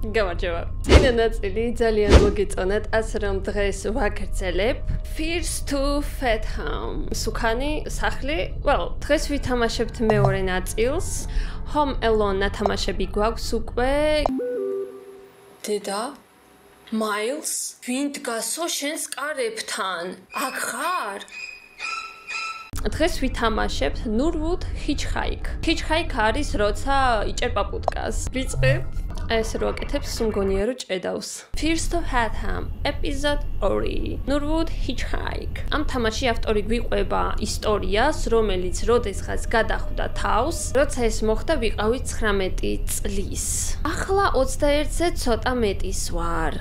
გამარჯობა. წინა ნაწილი ძალიან მოგეწონათ, ასე რომ დღეს ვაგრძელებ Fears to Fathom. სუქანი სახლი. დღეს ვითამაშებთ მეორე ნაწილს. Home Alone ნათამაშები გვაქვს უკვე. დედა Miles, ვინ დგასო შენს კარებთან? აქ ხარ? დღეს ვითამაშებთ Nurwood Hitchhike. Hitchhike არის როცა იჭერ პაპუტკას. ვიწყებ ეს რო აკეთებს სუმგონია რო ჭედავს. Fears to Fathom, episode 2. Nurwood Hitchhike. ამ თამაში ავტორი გვიყვება ისტორიას, რომელიც როდესღაც გადახვდა თავს, როცა ეს მოხდა ვიყავი 19 წლის. ახლა 21-ზე ცოტა მეტის ვარ.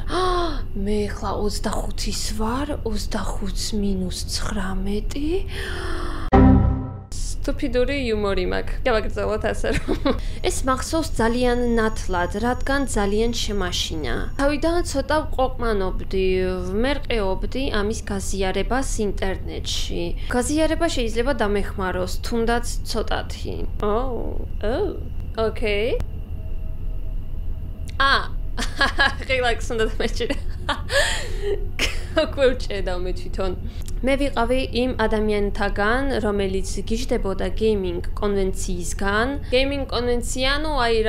მე ახლა 25-ის ვარ, 25 მინუს 19. Stupidური იუმორი მაქვს. გავაგრძელოთ ასე რომ. ეს მახსოვს ძალიან ნათლად, რადგან ძალიან შემაშინა. თავიდან ცოტა ყოფმანობდი, ვმერყეობდი ამის გაზიარებას ინტერნეტში. გაზიარება შეიძლება დამეხმაროს, თუნდაც ცოტათი. Okay. Relax უნდა დამეჭირა. გვევჭედავ მე თვითონ. მე ვიყავი იმ ადამიანთაგან, რომელიც გიждდებოდა გეიმინგ კონვენციისგან. გეიმინგ კონვენცია,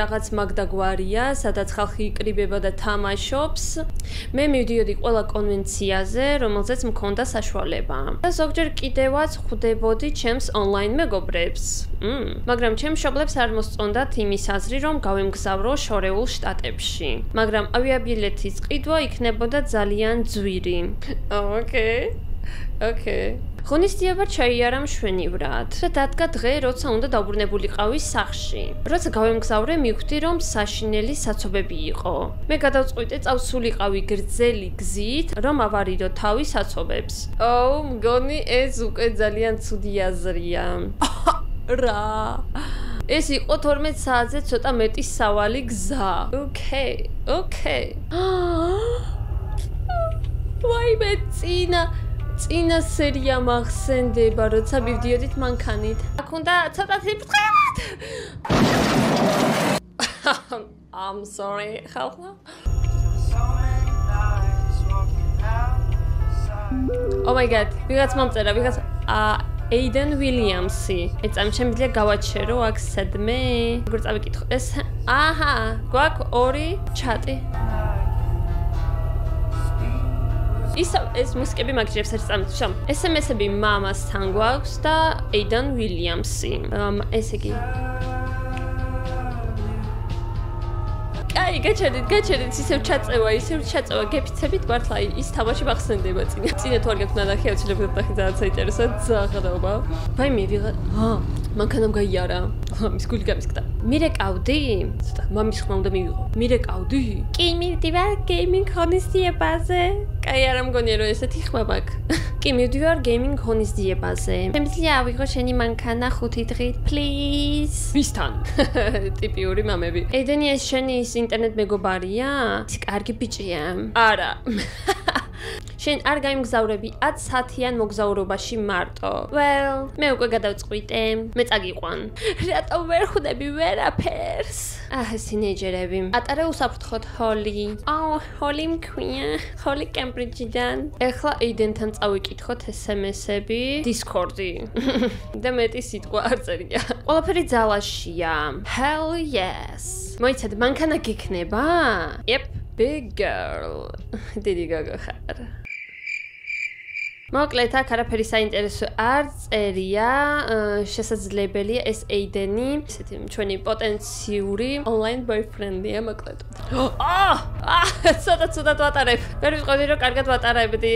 რაღაც მაგდაგვარია, სადაც ხალხი იკრიბება და თამაშობს. მე მივდიოდი ყველა კონვენციაზე, რომელზეც მქონდა საშუალება. და ზოგჯერ კიდევაც ხვდებოდი ჩემს ონლაინ მეგობრებს. მაგრამ ჩემს მშობლებს არ მოსწონდათ იმის აზრი, რომ გავემგზავრო შორეულ შტატებში. მაგრამ ავიაბილეთის ყიდვა იქნებოდა ძალიან ძვირი. Okay. ღონისძიება ჩაიარა მშვენივრად და დადგა დღე, როცა უნდა დაუბრუნებულიყავი სახლში. როცა გავემგზავრე, მივხვდი, რომ საშინელი საცობები იყო. მე გადავწყვიტე წავსულიყავი გრძელი გზით, რომ ავარიდო თავი საცობებს. მგონი ეს უკვე ძალიან ცუდი აზრია. რა? ეს იყო 12 საათზე ცოტა მეტი სავალი გზა. Okay. ვაიმე წინა სერია მახსენდება, როცა მივდიოდით მანქანით. აქ უნდა ცოტათი ბრწყევად. I'm sorry, ხალხო. Oh my god, ვიღაც მომწერა, Aiden Williams-ი. ეწამ შემიძლია გავაჩერო აქ სადმე. როგორ წავიკითხო? ეს გვაქვს 2 ჩატი. ეს მუსიკები მაგჭირებს ერთ წამში. SMS-ები მამასთან გვაქვს და Aiden Williams-ი. ესე იგი. გაჩერდით, ისევ ჩაწევა, გეფიცებით მართლა ის თამაში მახსენდება წინა თუ არ გაქვთ ნახე, აუცილებლად ნახე ძალიან საინტერესო ძაღლობა. ვაიმე მანქანამ გაიარა. მის გული გამისკდა. მირეკავდი? ცოტა მამის ხმა უნდა მივიღო. მირეკავდი? კი, მივდივარ გეიმინგ ღონისძიებაზე. კაი, არა მგონია რომ ესეთი ხმა მაქვს. კი, მივდივარ გეიმინგ ღონისძიებაზე. შემიძლია ავიღო შენი მანქანა 5 დღით, please. ვისთან? ტიპიური მამები. Aiden-ი ეს შენი ინტერნეტ მეგობარია? ის კარგი ბიჭია. არა. შენ არ გაიმგზავრები 10 საათიან მოგზაურობაში მარტო. მე უკვე გადავწყვიტე. მე წაგიყვან. რატო ვერ ხვდები ვერაფერს? ეს თინეიჯერები. ატარე უსაფრთხოდ ჰოლი. ჰოლი მქვია. ჰოლი კემბრიჯიდან. ეხლა Aiden-თან წავიკითხოთ SMS-ები, Discord-ი. და მეტი სიტყვა არ წერია. ყველაფერი ძალაშია. Hell yes. მოიცადე, მანქანა გიქნება? Yep, big girl. დიდი გოგო ხარ. მოკლედ აქ არაფერი საინტერესო არ წერია, შესაძლებელია ეს Aiden-ი, ესეთი ჩვენი პოტენციური online boyfriend-ია მოკლედ. ცოტა ვატარებ. ვერ ვიყავდი რომ კარგად ვატარებდი.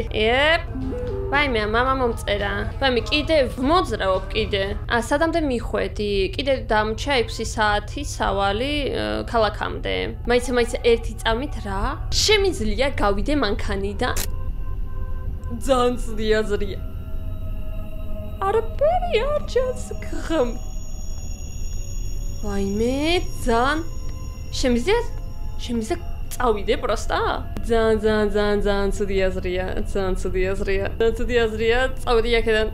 ვაიმე, მამა მომწერა. ვაიმე, კიდევ მოძრავობ კიდე. სადამდე მიხვედი? კიდე დამჩა 6 საათი სავალი ქალაქამდე. მაიცა 1 წამით რა? შემიძლია გავიდე მანქანიდან? ძალიან ცუდი აზრია. არაფერი არ ჩასგხმ. ვაიმე, ძალიან შემიძლია წავიდე პროსტა? ძალიან ცუდი აზრია. წავედი აქედან.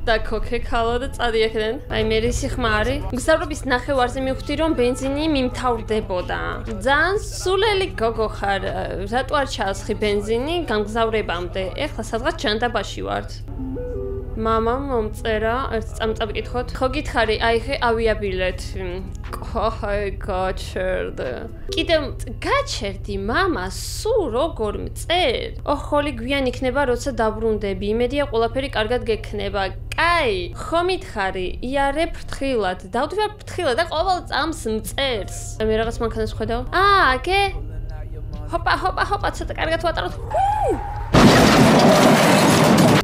და ქოქე ქალა და წადი აქედან. აი მე რისი ხმარი? მგზავრობის ნახევარზე მივხვდი რომ ბენზინი მიმთავრდებოდა. ძალიან სულელი გოგო ხარ. რატო არ ჩაასხი ბენზინი გამგზავრებამდე? ეხლა სადღაც ჯანდაბაში ვართ. მამამ მომწერა, ერთ წამწამ ვკითხოთ. ხო გითხარი, აი ხე ავიაბილეთი. კაი გაჩერდე. კიდევ გაჩერდი მამა, სულ როგორ მწერ? ოხოლი გვიან იქნება როცა დაბრუნდები. იმედია ყველაფერი კარგად გექნება. კაი, ხო მითხარი, იარე ფრთხილად. დავდივარ ფრთხილად და ყოველ წამს მწერს. მე რაღაც მანქანას ხედავ. აგე. ჰოპა, ცოტა კარგად ვატაროთ.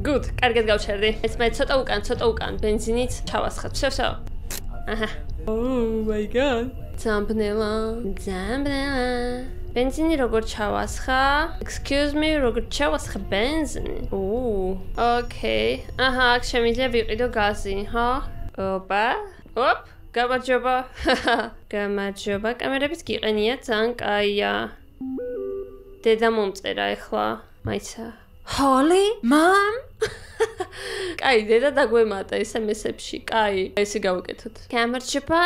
Good, კარგად გავჩერდი. ეს მე ცოტა უკან ბენზინით ჩავასხათ. всё. აჰა. Oh my god. ძამბნელა. ბენზინი როგორ ჩავასხა? Excuse me, როგორ ჩავასხა ბენზინი? Okay. აჰა, აქ შემიძლია ვიყიდო გაზი, ხო? ოპა. გამარჯობა. გამარჯობა. კამერების გიყენია, ძალიან კაია. დედა მომწერა ეხლა. მაიცა. Holly, Mom? კაი, დედა დაგვემატა SMS-ებში. კაი, ესე გავუკეთოთ. გამარჯობა.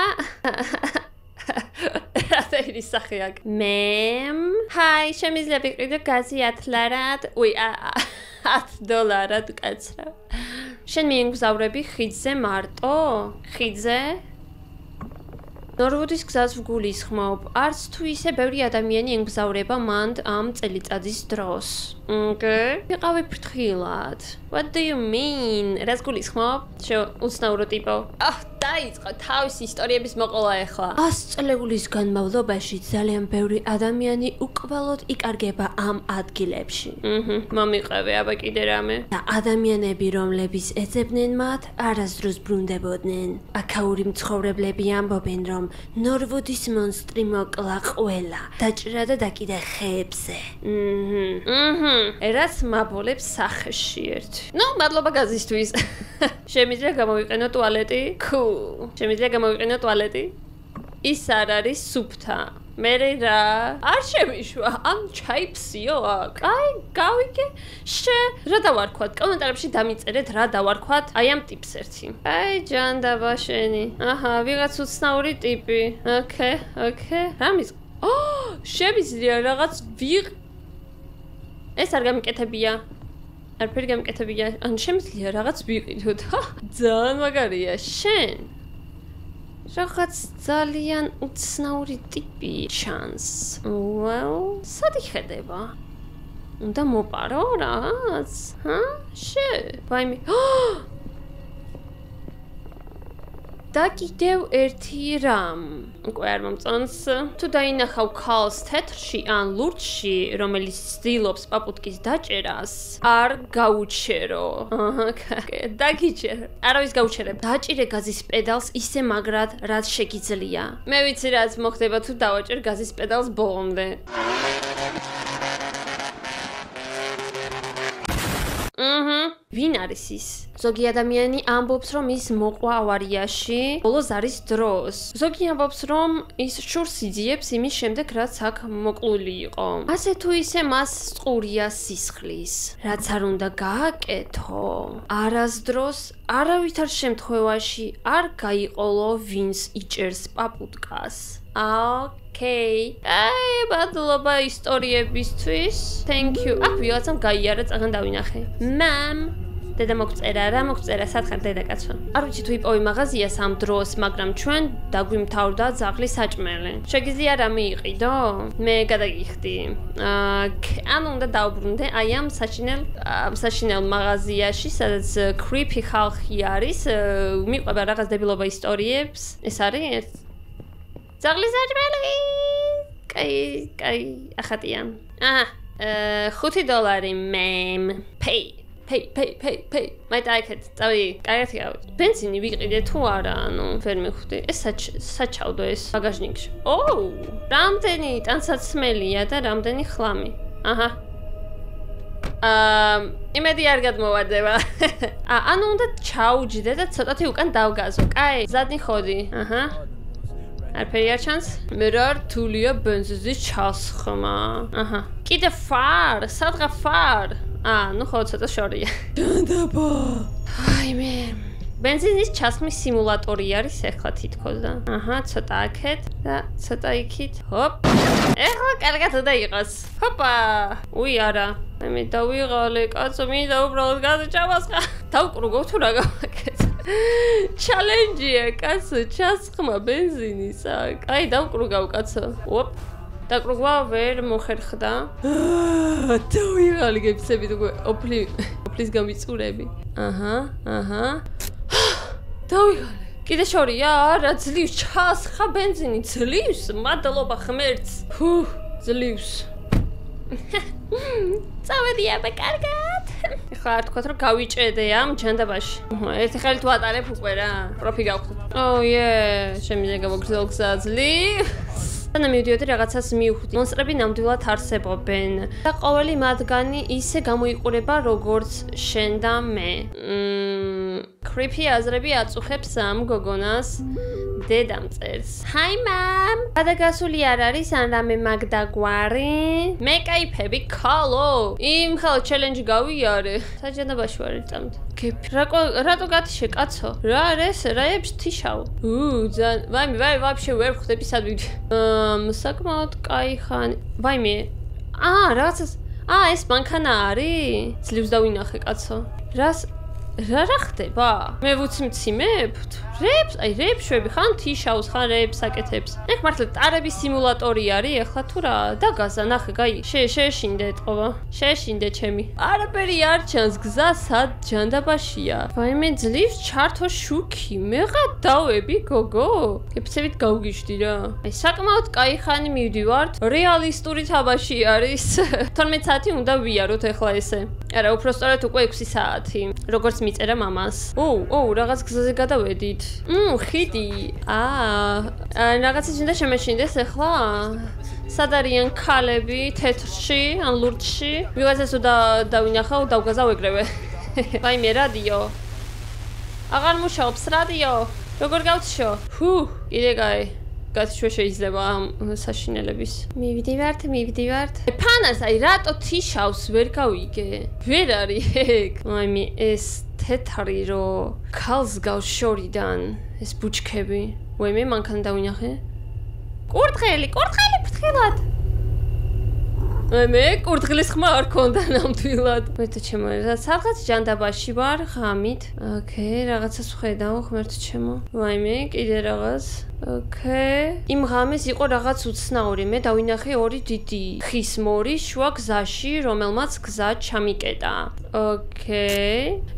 რა ის სახე აქ? მემ. ჰაი, შემიძლია ვიყიდო გაზი 10 ლარად? $10 კაცრა. შენ მიემგზავრები ხიდზე მარტო? ხიდზე? ნორვუდის გზას ვგულისხმობ. არც თუ ისე ბევრი ადამიანი ემგზავრება მანდ ამ წელიწადის დროს. ვიყავი ფრთხილად. What do you mean? რას გულისხმობ? უცნაურო ტიპო. დაიწყო თავისი ისტორიების მოყოლა ეხლა. 100 წლების განმავლობაში ძალიან ბევრი ადამიანი უკვალოდ იკარგება ამ ადგილებში. მომიყევი აბა კიდე რამე. და ადამიანები, რომლებიც ეძებდნენ მათ, არასდროს ბრუნდებოდნენ. აქაური მცხოვრებლები ამბობენ, რომ ნორვუდის მონსტრი მოკლა ყველა. დაჭრა და დაკიდა ხეებზე. ერას მაბოლებს სახეში ერთ. მადლობა გაზისთვის. შემიძლია გამოვიყენო ტუალეტი? შემიძლია გამოვიყენო ტუალეტი? ის არ არის სუფთა. მე რა? არ შემიშვა, ამ ჩაიფსიო აქ. კაი, გავიგე. რა დავარქვათ? კომენტარებში დამიწერეთ რა დავარქვათ. აი ამ ტიპს ერთი. აი, ჯანდაბა შენი. აჰა, ვიღაც უცნაური ტიპი. ოკეი. რამის? შემიძლია რაღაც ეს არ გამიკეთებია. არაფერი გამიკეთებია. ან შემიძლია რაღაც ვიყიდოთ. ძალიან მაგარია. შენ რაღაც ძალიან უცნაური ტიპი ჩანს. სად იხედება? უნდა მოპარო რაღაც? ვაიმე. და კიდევ ერთი რამ. უკვე არ მომწონს. თუ დაინახავ ქალს თეთრში ან ლურჯში, რომელიც ცდილობს პაპუტკის დაჭერას, არ გაუჩერო. დაგიჭერ. არავის გაუჩერებ. დაჭირე გაზის პედალს ისე მაგრად, რაც შეგიძლია. მე ვიცი რაც მოხდება თუ დავაჭერ გაზის პედალს ბოლომდე. ვინ არის ის? ზოგი ადამიანი ამბობს, რომ ის მოყვა ავარიაში, ბოლოს არის დროს. ზოგი ამბობს, რომ ის შურს იძიებს იმის შემდეგ, რაც აქ მოკლული იყო. ასე თუ ისე მას წყურია სისხლის. რაც არ უნდა გააკეთო. არასდროს, არავითარ შემთხვევაში არ გაიყოლო, ვინც იჭერს პაპუტკას. Okay. აი, მადლობა ისტორიებისთვის. Thank you. აქ ვიღაცამ გაიარა, წაღან დავინახე. Mom. დედა მოგწერა, რა მოგწერა, სათხარ დედაკაცო. არ ვიცი თუ იპოვი მაღაზიას ამ დროს, მაგრამ ჩვენ დაგვიმთავრდა ძაღლის საჭმელი. შეგიძლია რამე იყიდო? მე გადაგიხდი. ანუ უნდა დავბრუნდე აი ამ საშინელ მაღაზიაში, სადაც creepy ხალხი არის, მიყვება რაღაც დებილობა ისტორიებს. ეს არის? ძაღლის საჭმელი. კაი, ახატიან. $5 მემ. Pay. მაი დაიქეთ, წავი, კარგად იყავით. ბენზინი ვიყიდე თუ არა, ანუ ვერ მივხვდი. ეს საჩავდო ეს ბაგაჟნიკში. რამდენი ტანსაცმელია და რამდენი ხლამი. აჰა. იმედი არ გადმოვარდება. ანუ უნდა ჩაუჯდე და ცოტათი უკან დავგაზო. კაი, ზადნი ხოდი. აჰა. არაფერი არ ჩანს? მე რა რთულია ბენზინის ჩასხმა. აჰა. კიდე ფარ, სადღა ფარ? ნუ ხო ცოტა შორია. დაბა. აი მე Бензиნის ჩასხმის სიმულატორი არის ეხლა თითქოს და. აჰა, ცოტა აქეთ და ცოტა იქით. ჰოპ. ეხლა კარგად უნდა იყოს. ჰოპა. უი არა. მე დავიღალე, კაცო, მინდა უბრალოდ გადაჭამასხა. დავკრუგო თუ რა გავაკეთე. ჩალენჯია, კაცო, ჩასხმა ბენზინის აქ. აი, დავკრუგავ, კაცო. ჰოპ. დაკრუგვა ვერ მოხერხდა. დავიღალე გეფსებით უკვე ოფლის გამიწურები. აჰა. დავიღალე. კიდე შორია, არა, ძლივს ჩასხა ბენზინი, ძლივს, მადლობა ღმერთს. ძლივს. წავედი აბა კარგად. ეხლა არ თქვათ რომ გავიჭედე ამ ჯანდაბაში. ერთი ხელით ვატარებ უკვე რა. პროფი გავხდით. შემიძლია გავაგრძელო გზა ძლივს. და მივიდიოდი რაღაცას მივხვდი. მონსტრები ნამდვილად არსებობენ და ყოველი მათგანი ისე გამოიყურება როგორც შენ და მე. Creepy აზრები აწუხებს ამ გოგონას დედამ წერს. Hi mom. გადაგასული არ არის ან რამე მაგდაგვარი? მე кайფები ქალო. იმ ხალ ჩელენჯი გავიარე. საჯანაბაში ვარ ერთად. რატო გათიშე კაცო? რა არის? რა ებს თიშავ? ვაიმე, ვაფშე ვერ ხვდები სადვიდი. საკმაოდ კაი ხანი. ვაიმე. რაღაცას. ეს მანქანა არის? ძლივს დავინახე კაცო. რა ხდება? მე ვუცი მციმებთ? რეპშვები ხან თიშავს, ხან რეპს აკეთებს. ეხ მართლა ტარების სიმულატორი არის ეხლა თუ რა? დაგაზა, ნახე, გაი. შეეშინდე ეთყობა. შეეშინდე ჩემი. არაფერი არ ჩანს, გზა სად ჯანდაბაშია. ვაიმე ძლივს ჩართო შუქი. მეღარ დავები გოგო. გეფცევით გავგიშდი რა. აი საკმაოდ კაი ხანი მივდივართ. რეალისტური თამაში არის. 12 საათი უნდა ვიაროთ ეხლა ესე. არა, უფრო სწორად უკვე 6 საათი. როგორც მიწერა მამას. რაღაც გზაზე გადავედით. ხიდი. რაღაცის უნდა შემეჩინდეს ეხლა. სად არიან ქალები თეთრში, ან ლურჯში? ვიღაცას უნდა დავინახავ, დავგაზავ ეგრევე. ვაიმე რადიო. აღარ მუშაობს რადიო. როგორ გავთიშო? კიდე გაი. გათიშვა შეიძლება ამ საშინელების. მივდივართ. ფანას აი რატო თიშავს ვერ გავიგე. ვერ არის ეგ. ვაიმე ეს თეთრი რო ქალს გავს შორიდან ეს ბუჩქები. ვაიმე მანქანა დავინახე. კურდღელი ფრთხილად. მე კურდღლის ხმა არ ქონდა ნამდვილად. ღმერთო ჩემო, სადღაც ჯანდაბაში ვარ ღამით. რაღაცას ვხედავ ღმერთო ჩემო. ვაიმე, კიდე რაღაც. იმ ღამეს იყო რაღაც უცნაური. მე დავინახე ორი დიდი ხის მორი შუა გზაში, რომელმაც გზა ჩამიკეტა.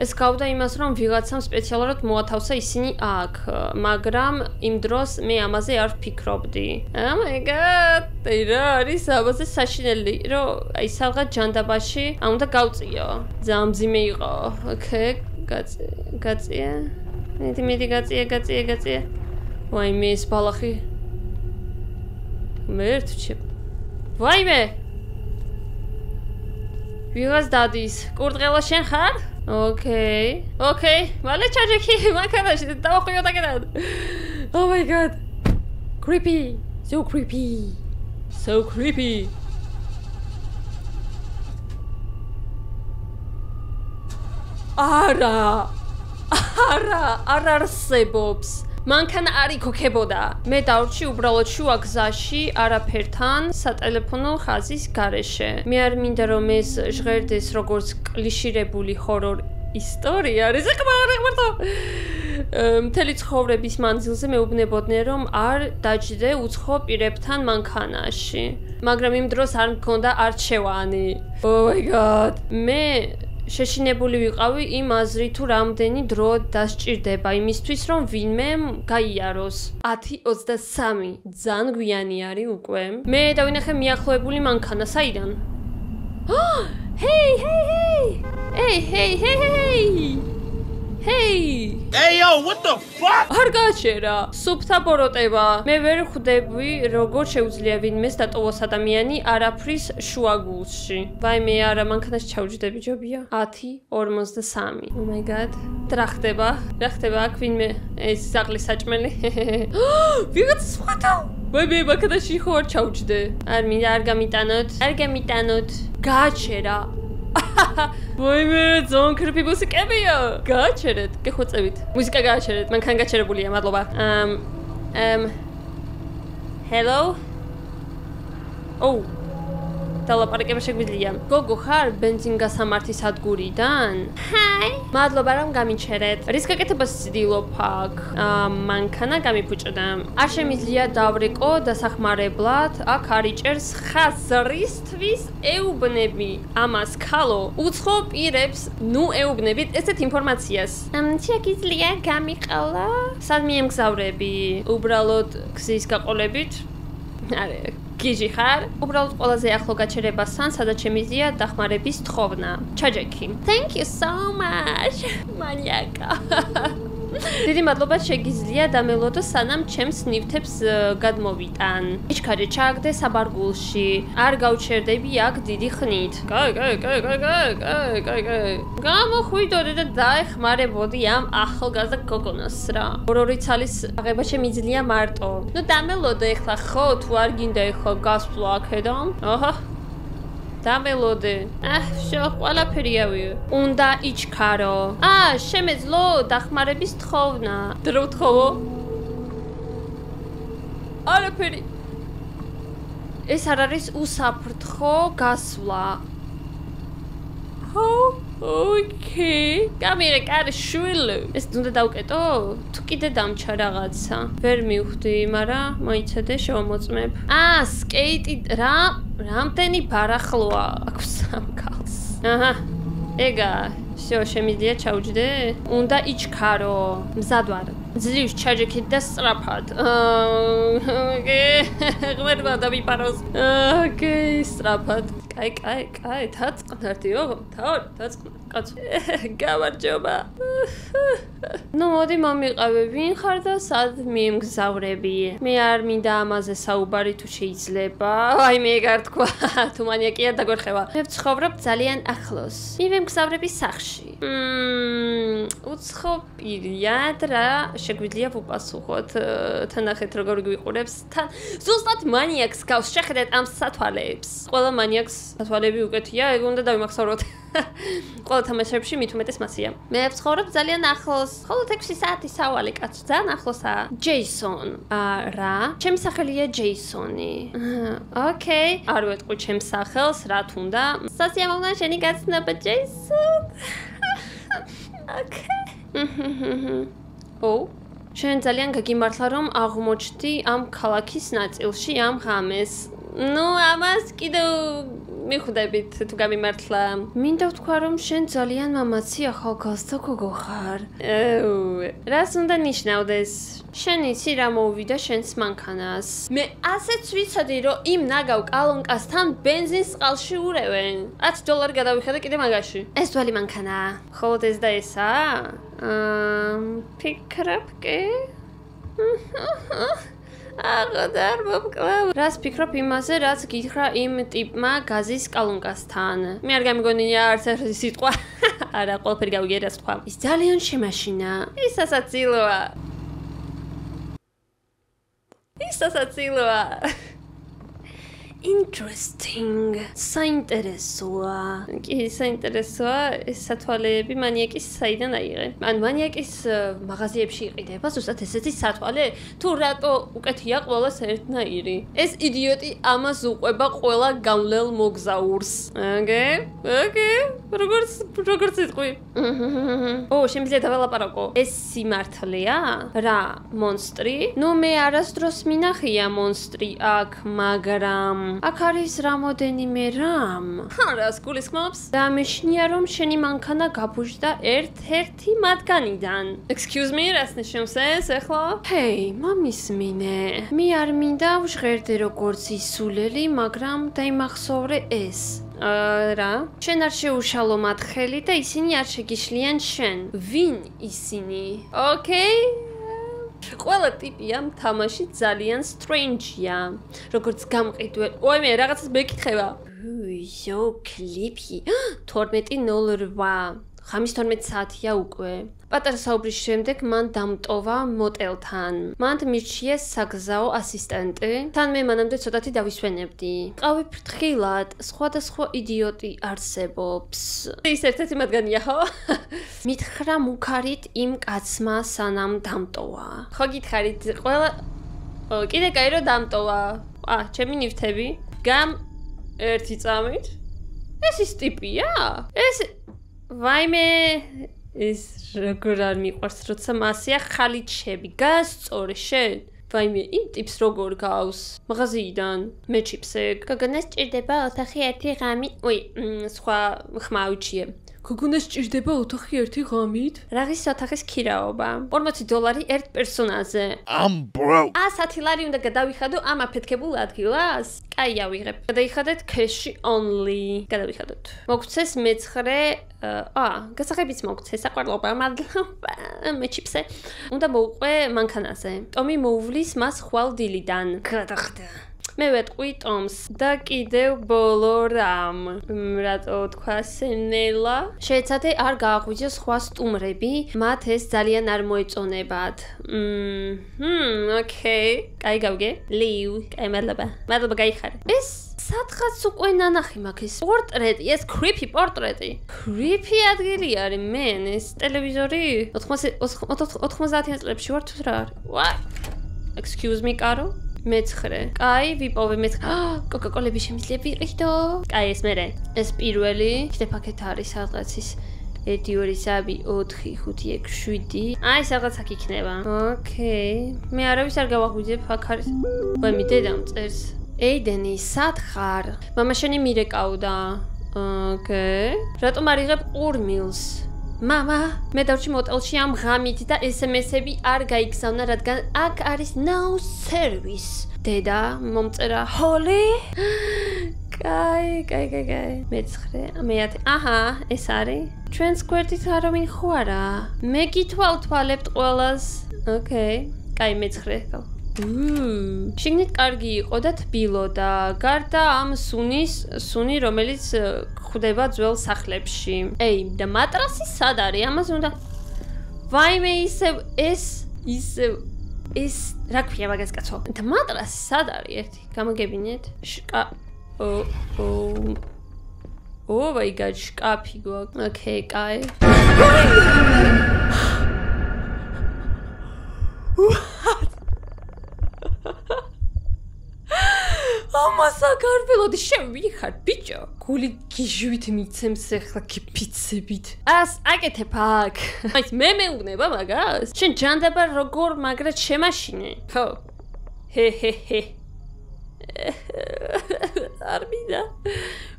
ეს გავდა იმას, რომ ვიღაცამ სპეციალურად მოათავსა ისინი აქ, მაგრამ იმ დროს მე ამაზე არ ვფიქრობდი. Oh my god! რა არის ამაზე საშინელი, რომ აი სადღაც ჯანდაბაში ამ უნდა გავწიო. ძალიან მძიმე იყო. გაწია. მეტი გაწია. ვაიმე ეს ბალახი. მერტჩე. ვაიმე. ვიღაც დადის. კურდღელა შენ ხარ? ოკეი. მალე ჩაჯექი მანქანაში დავახვიო დაგედან. Oh my god. Creepy. So creepy. არა არსებობს. მანქანა არ იქოქებოდა. მე დავრჩი უბრალოდ შუა გზაში არაფერთან სატელეფონო ხაზის გარეშე. მე არ მინდა რომ ეს ჟღერდეს როგორც კლიშირებული ჰორორ ისტორია. რეზეყმართო. მთელი ცხოვრების მანძილზე მეუბნებოდნენ რომ არ დაჯდე უცხო პირებთან მანქანაში. მაგრამ იმ დროს არ მქონდა არჩევანი. Oh my god. მე შეშინებული ვიყავი იმ აზრით თუ რამდენი დრო დასჭირდება იმისთვის რომ ვინმე გაიაროს. 10:23 ძალიან გვიანი არის უკვე. მე დავინახე მიახლოებული მანქანა საიდან? Hey yo, what the fuck? არ გაჩერა. სუფთა ბოროტება. მე ვერ ხვდები როგორ შეუძლია ვინმეს დატოვოს ადამიანი არაფრის შუაგულში. ვაიმე არა მანქანაში ჩავჯდები ჯობია. 10:53. Oh my god. რა ხდება აქ ვინმე ეს საყლის საჭმელი? ვიღაც სხვათა. ვაიმე მანქანაში ხო არ ჩავჯდე. არ მინდა არ გამიტანოთ. გაჩერა. ვაიმე, ძალიან კრიპი მუსიკებია. გააჩერეთ, გეხვეწებით. მუსიკა გააჩერეთ, მანქანა გაჩერებულია, მადლობა. Hello? Oh. დალაპარაკება შეგვიძლია. გოგო ხარ ბენზინგასამართის სადგურიდან? Hi. მადლობა რომ გამიჩერეთ. რის გაკეთებას ვცდილობ აქ? მანქანა გამიფუჭდა. არ შემიძლია დავრეკო დასახმარებლად. აქ არიჭერს ხაზრისთვის ეუბნები. ამას ქალო უცხო პირებს ნუ ეუბნებით ესეთ ინფორმაციას. შეგიძლია გამიყალა? სად მიემგზავრები? უბრალოდ გზის გაყოლებით? არე გიჟი ხარ? უბრალოდ ყველაზე ახლო გაჩერებასთან, სადაც შემიძლია დახმარების თხოვნა. ჩაჯექი. Thank you so much. მანიაკა. დიდი მადლობა შეგიძლია დამელოდო სანამ ჩემს ნივთებს გადმოვიტან. იჩქარე ჩააგდე საბარგულში. არ გავჩერდები აქ დიდი ხნით. კაი. გამოხვიდოდე და დაეხმარებოდი ამ ახალგაზრდა გოგონას რა. ორი ცალის აღება შემიძლია მარტო. ნუ დამელოდო ეხლა ხო თუ არ გინდა ეხლა გასვლა აქედან? აჰა. დამელოდე. შო ყველაფერიავი. უნდა იჩქარო. შემეძლო დახმარების თხოვნა. დრო თხოვო? არაფერი. ეს არ არის უსაფრთხო გასვლა. Okay. გამიღე კარი შვილი. ეს უნდა დავკეტო? თუ კიდე დამჩა რაღაცა. ვერ მივხვდი, მაგრამ მოიცადე შევამოწმებ. სკეიტი რა? რამდენი ბარახლოა აქვს ამ ქალს? აჰა. ეგა, შემიძლია ჩაუჯდე? უნდა იჩქარო. მზად ვარ. ძლივს ჩაჯექით და სწრაფად. ღმერთმა დამიპაროს. სწრაფად. კაი, თაწყნართიო, თაწყნარ. კაცო. გამარჯობა. ნუ მოდი მომიყავე, ვინ ხარ და სად მიემგზავრები? მე არ მინდა ამაზე საუბარი თუ შეიძლება. მე ეგარ თქვა, თუ მანიაკია დაგორხება. მე ვცხოვრობ ძალიან ახლოს. მივემგზავრები სახლში. უცხო პირად რა შეგვიძლია ვუპასუხოთ. თანახეთ როგორ გვიყურებს. თან ზუსტად მანიაკს გავს შეხედეთ ამ სათვალეებს. ყველა მანიაკს სათვალეები უკეთია, ეგ უნდა დავიმახსოვროთ. ყველა თამაშებში მით უმეტეს მასია. მე ვცხოვრობ ძალიან ახლოს. მხოლოდ 6 საათი სავალი კაცო, ძალიან ახლოსაა. ჯეისონ. რა? ჩემი სახელია ჯეისონი. ოკეი. არ ვეტყვი ჩემს სახელს, რა თუნდა. სასიამოვნოა შენი გაცნობა ჯეისონ. ოკეი. შენ ძალიან გაგიმართლა რომ აღმოჩნდი ამ ქალაქის ნაწილში ამ ღამეს. ნუ ამას კიდევ მიხვდებით თუ გამიმართლა. მინდა ვთქვა რომ შენ ძალიან მამაცი ახალგაზრდა გოგო ხარ. რას უნდა ნიშნავდეს? შენ იცი რა მოუვიდა შენს მანქანას. მე ასეც ვიცოდი რომ იმ ნაგავ კალონკასთან ბენზინს წყალში ურევენ. $10 გადავიხადე კიდე მაგაში. ეს ძველი მანქანაა. ხოლოდ ეს და ესაა? ფიქრობ კი? აღარ მომკლავ. რას ფიქრობ იმაზე, რაც გითხრა იმ ტიპმა გაზის კალონკასთან? მე არ გამიგონია არც ერთი სიტყვა. არა, ყველაფერი გავიგე რას თქვა. ის ძალიან შემაშინა. ის სასაცილოა. Interesting. საინტერესოა. კი, საინტერესოა. ეს სათვალეები მანიაკის საიდან აიღე? ან მანიაკის მაღაზიებში იყიდება ზუსტად ესეთი სათვალე? თუ რატო უკეთია ყველას ერთნაირი? ეს იდიოტი ამას უყვება ყველა გავლელ მოგზაურს. ოკეი. როგორც იტყვი. შემიძლია დაველაპარაკო. ეს სიმართლეა? რა, მონსტრი? ნუ მე არასდროს მინახია მონსტრი აქ, მაგრამ აქ არის რამოდენიმე რამ. რას გულისხმობს? დამეშნია რომ შენი მანქანა გაბუჟდა ერთ-ერთი მათგანიდან. Excuse me, რას ნიშნავს ეს ახლა? ჰეი, მომისმინე. მე არ მინდა ვჟღერდე როგორც ისულელი, მაგრამ დაიმახსოვრე ეს. რა? შენ არ შეუშალო მათ ხელი და ისინი არ შეგიშლიან შენ. ვინ ისინი? ოკეი. ყველა ტიპი ამ თამაში ძალიან სტრენჯია. როგორც გამყიდველი. მე რაღაცას მეკითხება. კლიპი. 12:08. ღამის 12 საათია უკვე. პატარა საუბრის შემდეგ მან დამტოვა მოტელთან. მან მირჩიეს საგზაო ასისტენტი. თან მე მანამდე ცოტათი დავისვენებდი. ყავი ფრთხილად, სხვადასხვა იდიოტი არსებობს. ის ერთ-ერთი მათგანია, ხო? მითხრა მუქარით იმ კაცმა სანამ დამტოვა. ხო გითხარით, ყველა კიდე კაი რომ დამტოვა. ჩემი ნივთები. გამ ერთი წამით. ეს ის ტიპია? ეს ვაიმე ეს როგორ არ მიყვარს როცა მასია ხალიჩები გასწორე შენ ვაიმე იმ ტიპს როგორ გავს მაღაზიიდან მე ჩიფსე გოგონას ჭირდება ოთახი ერთი ღამით სხვა ხმა ავიჩიე გოგონას ჭირდება ოთახი ერთი ღამით რაღის ოთახის ქირაობა $40 ერთ პერსონაზე bro 100 ლარი უნდა გადავიხადო ამ აფეთქებულ ადგილას კაი ავიღებ გადაიხადეთ cash only გადავიხადოთ მოგცეს მეცხრე გასაღებიც მოგცეს საყვარლობა მადლობა მე ჩიფსე უნდა მოუყვე მანქანაზე ტომი მოუვლის მას ხვალ დილიდან გადახდა მე ვეტყვი ტომს და კიდევ ბოლო რამ რატო თქვა სენელა შეეცადე არ გააღვიძოს სხვა სტუმრები მათ ეს ძალიან არ მოეწონებათ ოკეი კაი გავგე ლივ კაი მადლობა გაიხარე ეს სადღაც უკვე ნანახი მაქვს ეს პორტრეტი ეს creepy პორტრეტი creepy ადგილი არის მენ ეს ტელევიზორი 90-იან წლებში ვარ თუ რა არის excuse me კარო მეცხრე. კაი, ვიპოვე მეცხრე. კოკაკოლები შემიძლია ვიყიდო? კაი, ეს მერე. ეს პირველი, კიდე პაკეტ არის სადღაც ის 1 2 3 4 5 6 7. აი, სადღაც აქ იქნება. ოკეი. მე არავის არ გავაღვიძებ, აქ არის. ვაიმე დედამ წერს. ეიდენი, სად ხარ? მამა შენი მირეკავდა. ოკეი. რატომ არ იღებ ყურმილს? მამა, მე დავჭი მოტელში ამ ღამით და SMS-ები არ გაიგზავნა, რადგან აქ არის no service. დედა, მომწერა ჰოლი? კაი. მეცხრე, მეათე. აჰა, ეს არის. ჩვენს გვერდით არავინ ხო არა? მე გითვალთვალებთ ყველას. ოკეი. კაი, მეცხრე. შიგნით კარგი იყო და თბილოდა. გარდა ამ სუნი, რომელიც ხვდება ძველ სახლებში. ეი, და მატრასი სად არის? ამას უნდა ვაიმე ის რა ქვია მაგას კაცო? და მატრასი სად არის ერთი? გამოგებინეთ. Oh my god, შკაფი გვაქვს. ოკეი, კაი. ამასა გარბელოდი შევიხარ ბიჭო გული გიჟვით მიცემს ახლა კიფიცებით აკეთებ აქ აი მე მეუბნება მაგას შენ ჯანდება როგორ მაგრად შემაშინე ხო ჰე არ მინდა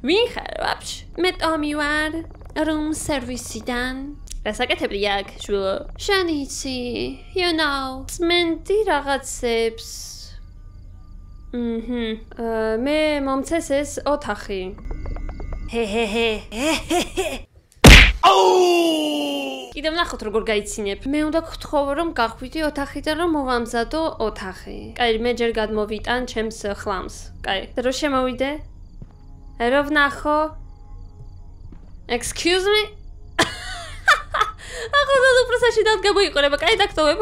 ვინ ხარ ვაფშ მე ტომი ვარ room service-დან რას აკეთებდი აქ შვილო შენ იცი you know წმენდი რაღაცებს მე მომცეს ეს ოთახი. კიდევ ნახოთ როგორ გაიცინებ. მე უნდა გთხოვო რომ გახვიდე ოთახიდან რომ მოვამზადო ოთახი. კაი, მე ჯერ გადმოვიტან ჩემს ხლამს. კაი, რო შემოვიდე? რო ვნახო? Excuse me? ახლა უბრალოდ გამოიყურება. კაი, დაგტოვებ.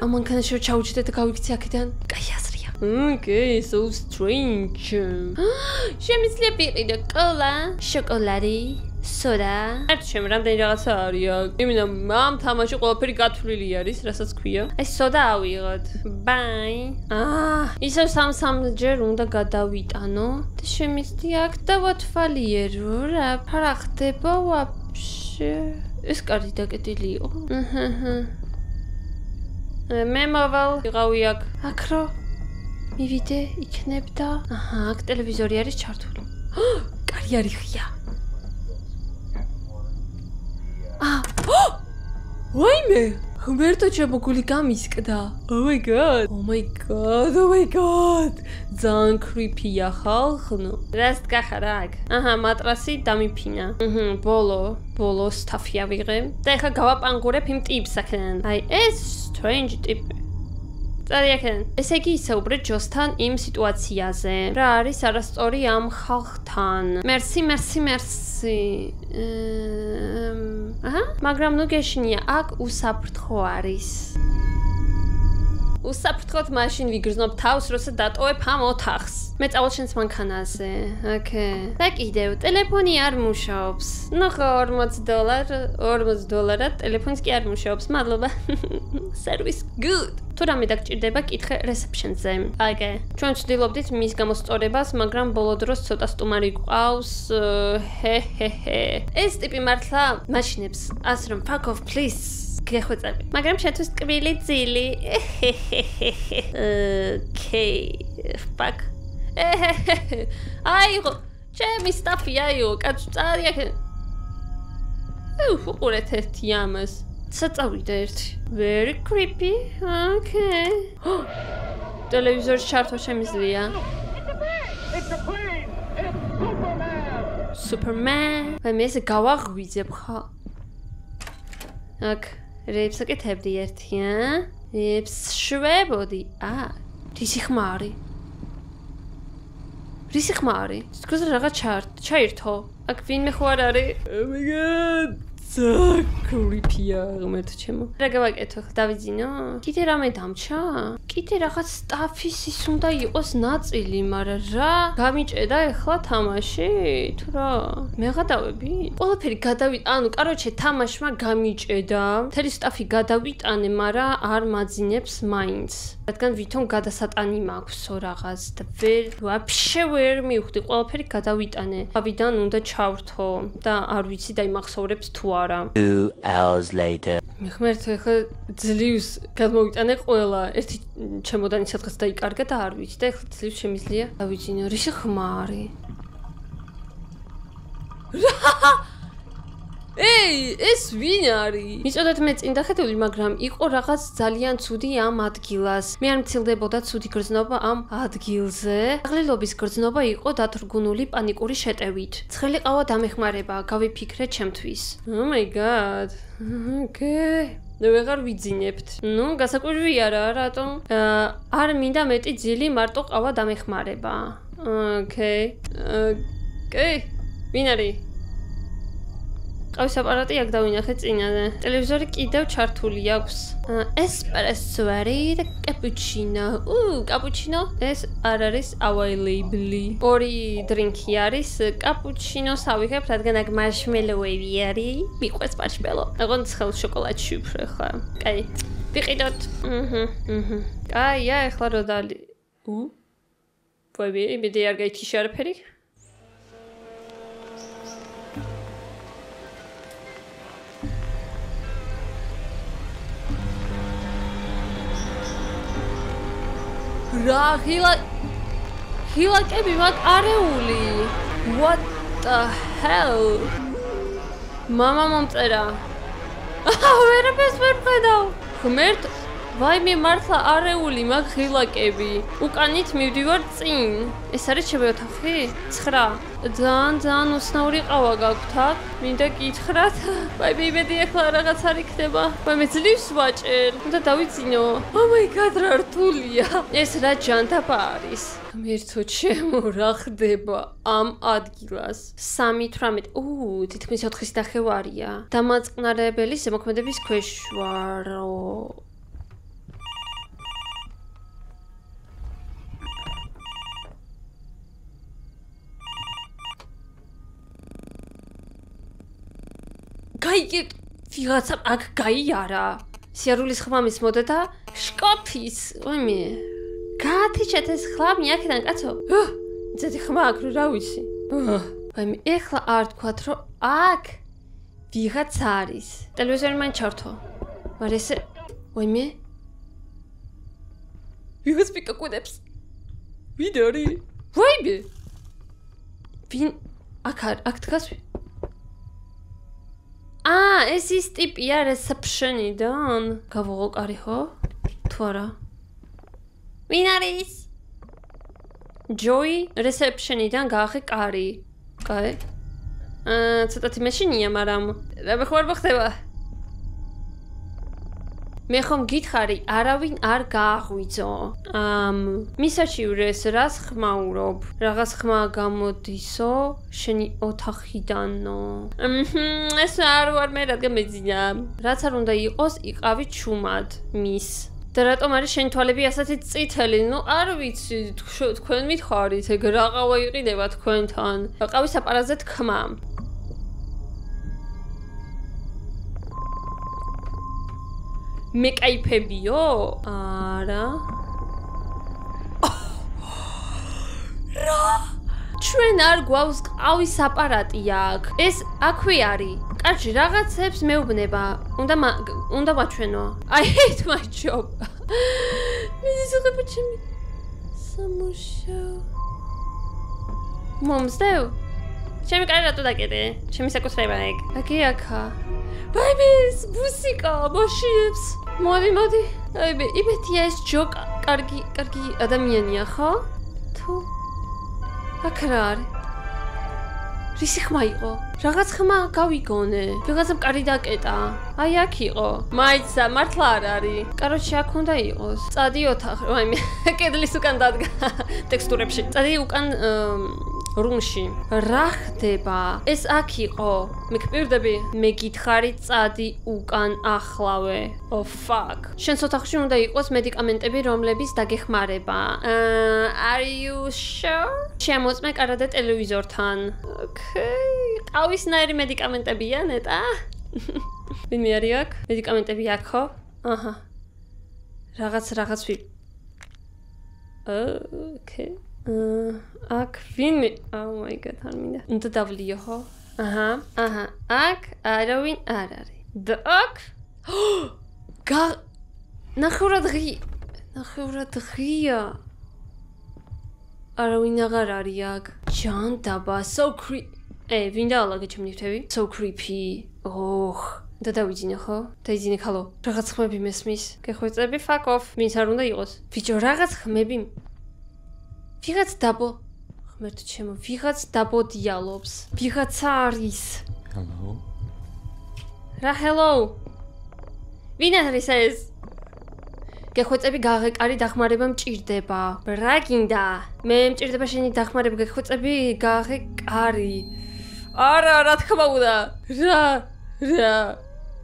ამანქანაში რომ ჩაუჭიდე და გავიქცე აქედან. კაი, აზრია. Okay, so strange. შემიძლია ვიყიდო კოლა, შოკოლადი, სოდა. ერთ შემ რამდენი რაღაცა არის აქ. იმიტომ მამ თამაში ყველაფერი გათვლილი არის, რასაც ქვია. აი სოდა ავიღოთ. Bye. ისევ სამ-სამჯერ უნდა გადავიტანო. და შემიძლია აქ დავათვალიერო რა, რა ხდება ვაფშე. ეს კარგი დაკეტილი იყო. მე მოვალ ვიყავი აქ. აქ რო მივიდე იქნებ და აჰა აქ ტელევიზორი არის ჩართული კარი არის ხია ვაიმე ღმერთო ჩემო გული გამისკდა oh my god ძალიან creepy-ია ხალხნო რას გახარ აქ აჰა მატრასი დამიფინა ბოლო სტაფი ავიღე და ეხლა გავაპანგურებ იმ ტიპს აქედან აი ეს strange ტიპი წარიახენ. ესე იგი ისაუბრე ჯოსთან იმ სიტუაციაზე. რა არის არასწორი ამ ხალხთან? მერსი. აჰა, მაგრამ ნუ გეშინია, აქ უსაფრთხო არის. უსაფრთხოდ მაშინ ვიგრძნობ თავს, როცა დატოვებ ამ ოთახს. მე წავალ შენს მანქანაზე. ოკეი. და კიდევ, ტელეფონი არ მუშაობს. ნუ $40 ტელეფონს კი არ მუშაობს. მადლობა. Service good. თუ რამე დაგჭირდება, კითხე რეცეპშენზე. ოკეი. ჩვენ ვცდილობდით მის გამოსწორებას, მაგრამ ბოლო დროს ცოტა სტუმარი გვყავს. ეს ტიპი მართლა მაშინებს, ასე რომ fuck off please. გეხვეწები. მაგრამ შეთვის ტკბილი ძილი. ოკეი. fuck. აიღო, ჩემი სტაფი აიღო, კაცო წარი აქ. უყურეთ ერთი ამას. საწავიდა ერთი. Very creepy. Okay. ტელევიზორს ჩართვა შემიძლია. It's a plane. It's Superman. Superman. მე ესე გავაღვიძებ ხა. აქ რეებს აკეთებდი ერთი, რეებს შვებოდი. რისი ხმარი? რისი ხმარი? თქოს რაღაც ჩაირთო. აქ ვინმე ხო არ არის? Oh my god. creepy-ა ღმერთო ჩემო. რა გავაკეთო? დავიძინო? კიდე რამე დამჩა? კიდე რაღაც სტაფის ის უნდა იყოს ნაწილი, მაგრამ რა? გამიჭედა ეხლა თამაში? თუ რა? მეღადავები? ყველაფერი ანუ კაროჩე თამაშმა გამიჭედა. მთელი სტაფი გადავიტანე, მაგრამ არ მაძინებს მაინც. რადგან ვითომ გადასატანი მაქვსო რაღაც და ვაფშე ვერ მივხვდი, ყველაფერი გადავიტანე. ავიდან უნდა ჩავრთო და არ ვიცი დაიმახსოვრებს თუ არა. 2 hours later. მეხმერთო ეხლა ძლივს გადმოვიტანე ყველა. ერთი ჩემოდანი სადღაც დაიკარგა და არ ვიცი და ეხლა ძლივს შემიძლია დავიძინო. რისი ხმარი? ეს ვინ არის? მიწოდეთ მე წინ დახედული, მაგრამ იყო რაღაც ძალიან ცუდი ამ ადგილას. მე არ მცილდებოდა ცუდი გრძნობა ამ ადგილზე. აღლილობის გრძნობა იყო დათრგუნული პანიკური შეტევით. ცხელი ყავა დამეხმარება, გავიფიქრე ჩემთვის. Oh my god. Okay. ნუ ვეღარ ვიძინებთ. ნუ გასაკვირია რა, რატომ? არ მინდა მეტი ძილი, მარტო ყავა დამეხმარება. Okay. Okay. ვინ არის? ყავის აპარატი აქ დავინახე წინაზე. ტელევიზორი კიდევ ჩართული აქვს. ესპრესო არის და კაპუჩინო. კაპუჩინო? ეს არ არის available. ორი დრინკი არის. კაპუჩინოს ავიღებ, რადგან აქ მარშმელოები არის. მიყვეს მარშმელო. აღონ ცხელ შოკოლადში ვფრე ხა. კაი. ვიყიდოთ. კაია, ეხლა რო დალი. ვები, იმედი არ გაითიშა არაფერი. რა ხილაკები მაგ არეული. What the hell? მამა მომწერა. ვერაფერს ვერ ვხედავ. ღმერთ, ვაიმე მართლა არეული მაგ ხილაკები. უკანით მივდივარ წინ. ეს არის ჩემი ოთახი? 9. ძალიან უცნაური ყავა გაქვთ აქ. მინდა გითხრათ. ვაიმე იმედი ახლა რაღაც არ იქნება. ვაიმე ძლივს ვაჭერ. უნდა დავიძინო. Oh my god, რა რთულია. ეს რა ჯანთაბა არის? ღმერთო ჩემო, რა ხდება ამ ადგილას? 3:18. თითქმის 4-ის დახევარია. დამაწყნარებელი ზემოქმედების ქვეშ ვარო. გაიგე ვიღაცა აქ გაიარა. სიარულის ხმამის მოდა და შკოფის. ვაიმე. გაათიშეთ ეს ხმამი აქედან კაცო. ძეთი ხმა აქ რა ვიცი. ვაიმე, ეხლა არ თქვათ რომ აქ ვიღაც არის. ტელევიზორი მან ჩართო. მაგრამ ესე ვაიმე. ვიღაც პიკაკუდებს. ვინ არის? ვაიმე. ვინ აქ დგას? ეს ის ტიპია რეცეპშენიდან. გავუღო კარი ხო? თუ არა? ვინ არის? ჯოი რეცეპშენიდან გაახე კარი. კაი. ცოტათი მეშინია, მაგრამ რა ხوار მოხდება? მე ხომ გითხარი, არავინ არ გააღვიძო. მისაჩივრეს რას ხმაურობ? რაღაც ხმა გამოდისო, შენი ოთახიდანო. ეს არ ვარ მე, რადგან მეძინა. რაც არ უნდა იყოს, იყავი ჩუმად მის. და რატომ არის შენი თვალები ასეთი წითელი? არ ვიცი, თქვენ მითხარით, ეგ რაყავა იყიდება თქვენთან. ყავის აპარატზე თქმა. მე кайფებიო? არა. რა? ჩვენ არ გვაქვს ყავის აპარატი აქ. ეს აქვე არის. კარგი, რაღაცებს მეუბნება. უნდა მაჩვენო. I hate my job. მიზიღება ჩემი სამუშაო. მომსდევ? ჩემი კარი რატო დაკეტე? ჩემი საკუთრება ეგ. აგი აქა. ბაიბის მუსიკა მოშიებს. მოდი. აი, იმეთია ეს ჯო კარგი ადამიანია, ხო? თუ აქ რა არის? რისი ხმა იყო? რაღაც ხმა გავიგონე. ვიღაცამ კარი დაკეტა. აი აქ იყო. მაიცა, მართლა არ არის. კაროჩე აქ უნდა იყოს. წადი ოთახი. აი კედლის უკან დადგა ტექსტურებში. წადი უკან რუმში. რა ხდება? ეს აქ იყო. მე გპირდები. მე გითხარი წადი უკან ახლავე. Oh fuck. შენს ოთახში უნდა იყოს მედიკამენტები, რომლების დაგეხმარება. Are you sure? შემოწმე კარა და ტელევიზორთან. Okay. ყავისნაირი მედიკამენტებია, ნეტა? ვინმე არის აქ? მედიკამენტები აქ ხო? აჰა. რაღაც ვი. Okay. აქ ვინმე? Oh my god, არ მინდა. უნდა დავლიო ხო? აჰა. აქ არავინ არ არის. და აქ? ნახევრად ღია. არავინ აღარ არის აქ. ჯანდაბა, so creepy. ვინ დაალაგე ჩემი ნივთები? So creepy. და დავიძინე ხო? დაიძინე ხალო. რაღაც ხმები მესმის. გეხვეწები fuck off. ვინც არ უნდა იყოს. ბიჭო, რაღაც ხმები. ვიღაც დაბო. ღმერთო ჩემო, ვიღაც დაბოდიალობს. ვიღაცა არის. Hello. რა hello? ვინ არის ეს? გეხვეწები გაღეკარი დახმარება მჭირდება. რა გინდა? მე მჭირდება შენი დახმარება, გეხვეწები გაღეკარი. არა, რა თქმა უნდა. რა?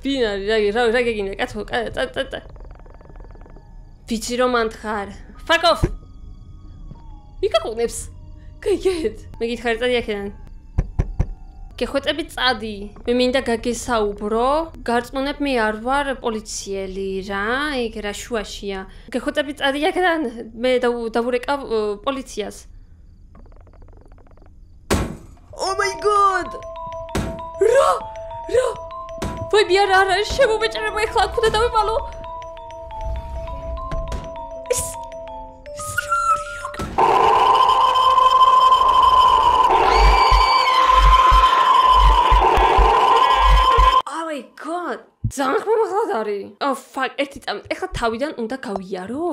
ვინ არის? რა გეგინდა? კაცო, წა. ვიცი რომ ანთხარ. Fuck off. ვიკაკუნებს? გეგეთ. მე გითხარი წადი აქედან. გეხვეწები წადი. მე მინდა გაგესაუბრო. გარწმუნებ მე არ ვარ პოლიციელი რა, ეგ რა შუაშია. გეხვეწები წადი აქედან. მე დავურეკავ პოლიციას. Oh my god! რა? ვაი, არა, შემომეჭრება ეხლა აქ უნდა დავივალო. ძალიან ხმამაღლად არის. Oh fuck, ერთი წამით. ეხლა თავიდან უნდა გავიარო?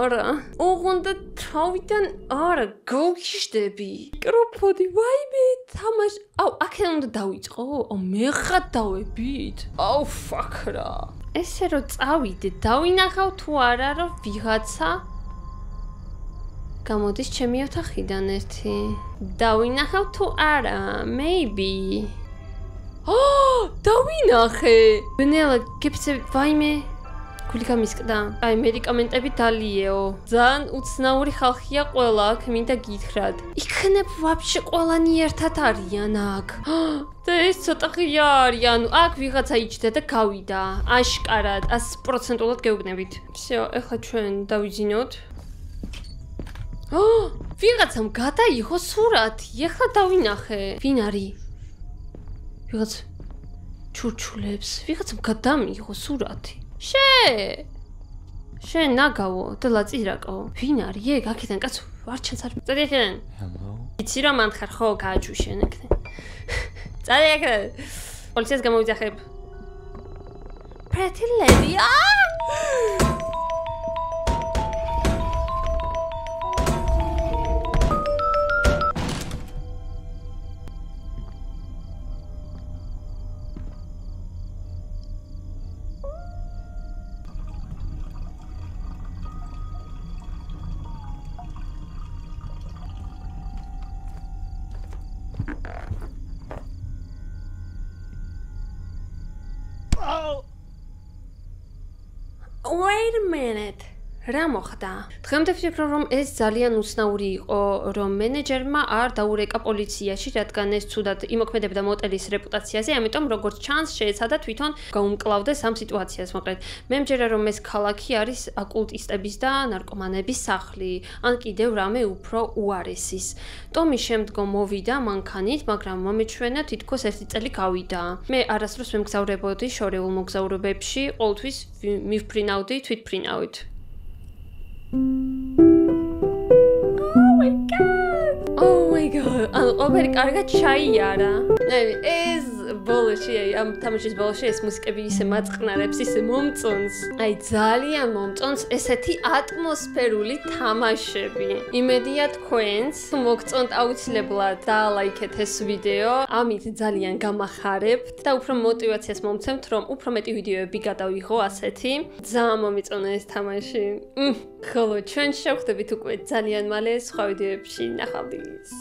არა. უნდა თავიდან არა, გავგიშდები. მიკროფონი, ვაიმე, თამაში. აქედან უნდა დავიწყო? მე ხარ დავებით. Oh fuck რა. ესე რომ წავიდე, დავინახავ თუ არა რომ ვიღაცა გამოდის ჩემი ოთახიდან ერთი. დავინახავ თუ არა, maybe. დავინახე. ბნელა გეფიცები, ვაიმე. გული გამისკდა. აი, მედიკამენტები დალიეო. ძალიან უცნაური ხალხია ყველა აქ, მინდა გითხრათ. იქნებ ვაფშე ყველანი ერთად არიან აქ. და ეს ცოტა ღია არის, ანუ აქ ვიღაცა იჯდა და გავიდა. აშკარად, 100%-ულად გეუბნებით. всё, ეხლა ჩვენ დავიძინოთ. ვიღაცამ გადაიღო სურათი, ეხლა დავინახე. ვინ არის? ვიღაც ჩურჩულებს, ვიღაცამ გადამიღო სურათი. შენ ნაგავო და ლაწირაკო. ვინ არის ეგ? აქედან კაცო, არ ჩანს არ. წადი აქედან. Hello. იცი რომ მანთხარ ხო, გააჩუშენ აქედან. წადი აქედან. პოლიციას გამოვიძახებ. Pretty lady. wait a minute. რა მოხდა? დღემდე ვფიქრობ, რომ ეს ძალიან უცნაური იყო, რომ მენეჯერმა არ დაურეკა პოლიციაში, რადგან ეს ცუდად იმოქმედებდა მოტელის რეპუტაციაზე, ამიტომ როგორც ჩანს, შეეცადა თვითონ გაუმკლავდეს ამ სიტუაციას, მაგრამ მე მჯერა, რომ ეს ქალაქი არის აკულტისტების და ნარკომანების სახლი, ან კიდევ რამე უფრო უარესის. ტომი შემდგომ მოვიდა მანქანით, მაგრამ მომეჩვენა თითქოს 1 წელი გავიდა. მე არასდროს მემგზავრებოდი შორეულ მოგზაურობებში, ყოველთვის მივფრინავდი თვითფრინავით. Oh my god. Ოპერი კარგად ჩაიარა. ეს ბოლოში, ამ თამაშის ბოლოში ეს მუსიკები ისე მაწყნარებს, ისე მომწონს. აი ძალიან მომწონს ესეთი ატმოსფერული თამაშები. იმედია თქვენს მოგწონთ აუცილებლად დაალაიქეთ ეს ვიდეო. ამით ძალიან გამახარებთ და უფრო мотивაციას მომცემთ, რომ უფრო მეტი ვიდეოები გადავიღო ასეთი. ძალიან მომიწონა ეს თამაში. ხოლო ჩვენ შევხვდებით უკვე ძალიან მალე სხვა ვიდეოებში. ნახვამდის.